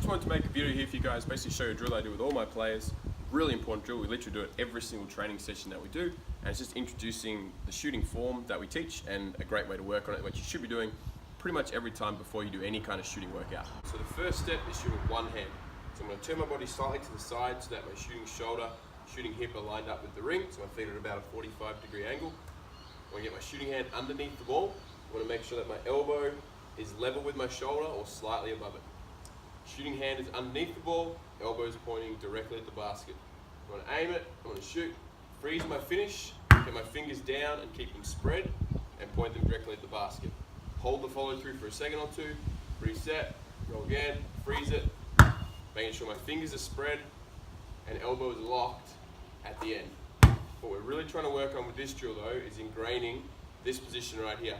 just wanted to make a video here for you guys, basically show you a drill I do with all my players. Really important drill, we literally do it every single training session that we do, and it's just introducing the shooting form that we teach and a great way to work on it, which you should be doing pretty much every time before you do any kind of shooting workout. So the first step is shooting with one hand. So I'm going to turn my body slightly to the side so that my shooting shoulder, shooting hip are lined up with the ring, so my feet are at about a 45-degree angle. I want to get my shooting hand underneath the ball. I want to make sure that my elbow is level with my shoulder or slightly above it. Shooting hand is underneath the ball, elbows pointing directly at the basket. I'm going to aim it, I'm going to shoot, freeze my finish, get my fingers down and keep them spread and point them directly at the basket. Hold the follow through for a second or two, reset, go again, freeze it, making sure my fingers are spread and elbow is locked at the end. What we're really trying to work on with this drill though is ingraining this position right here.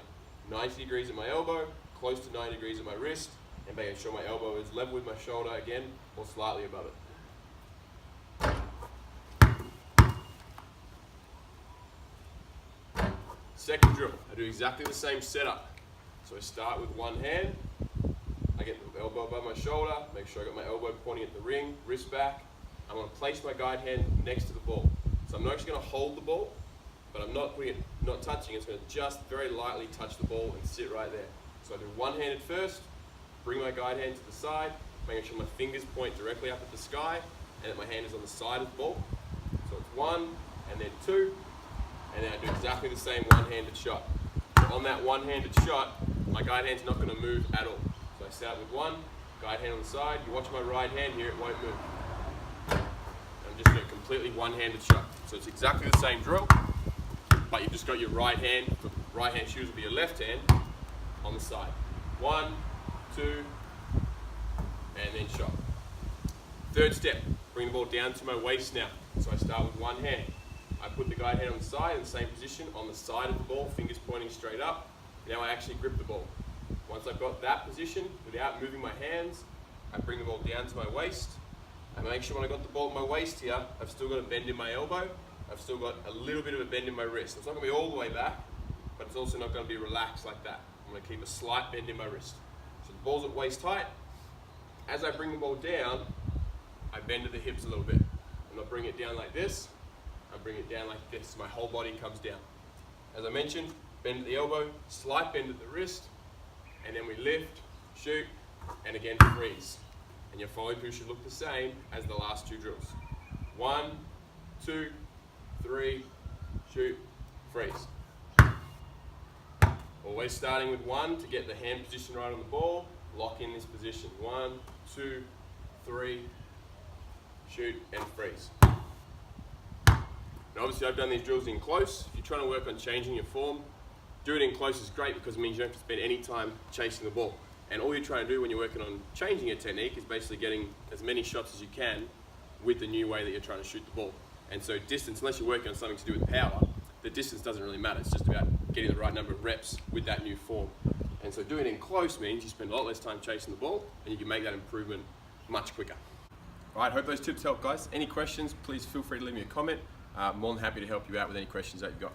90 degrees at my elbow, close to 90 degrees at my wrist, and making sure my elbow is level with my shoulder again or slightly above it. Second drill, I do exactly the same setup. So I start with one hand, I get the elbow above my shoulder, make sure I got my elbow pointing at the ring, wrist back. I'm going to place my guide hand next to the ball. So I'm not actually going to hold the ball, but I'm not touching it. It's going to just very lightly touch the ball and sit right there. So I do one-handed first, bring my guide hand to the side, making sure my fingers point directly up at the sky and that my hand is on the side of the ball. So it's one, and then two, and then I do exactly the same one-handed shot. On that one-handed shot, my guide hand's not going to move at all. So I start with one, guide hand on the side. You watch my right hand here, it won't move. I'm just doing a completely one-handed shot. So it's exactly the same drill, but you've just got your right hand, the right hand shoes will be your left hand on the side. One, two, and then shot. Third step, bring the ball down to my waist now. So I start with one hand. I put the guide hand on the side in the same position on the side of the ball, fingers pointing straight up. Now I actually grip the ball. Once I've got that position, without moving my hands, I bring the ball down to my waist. I make sure when I got the ball at my waist here, I've still got a bend in my elbow. I've still got a little bit of a bend in my wrist. So it's not going to be all the way back, but it's also not going to be relaxed like that. I'm going to keep a slight bend in my wrist. So the ball's at waist height. As I bring the ball down, I bend at the hips a little bit. I'm not bringing it down like this. I bring it down like this. My whole body comes down. As I mentioned, bend at the elbow, slight bend at the wrist, and then we lift, shoot, and again freeze. And your follow through should look the same as the last two drills. One, two, three, shoot, freeze. Always starting with one to get the hand position right on the ball. Lock in this position. One, two, three, shoot, and freeze. Now obviously I've done these drills in close. If you're trying to work on changing your form, do it in close is great because it means you don't have to spend any time chasing the ball. And all you're trying to do when you're working on changing your technique is basically getting as many shots as you can with the new way that you're trying to shoot the ball. And so distance, unless you're working on something to do with power, the distance doesn't really matter. It's just about getting the right number of reps with that new form. And so doing it in close means you spend a lot less time chasing the ball and you can make that improvement much quicker. All right, hope those tips help, guys. Any questions, please feel free to leave me a comment. I'm more than happy to help you out with any questions that you've got.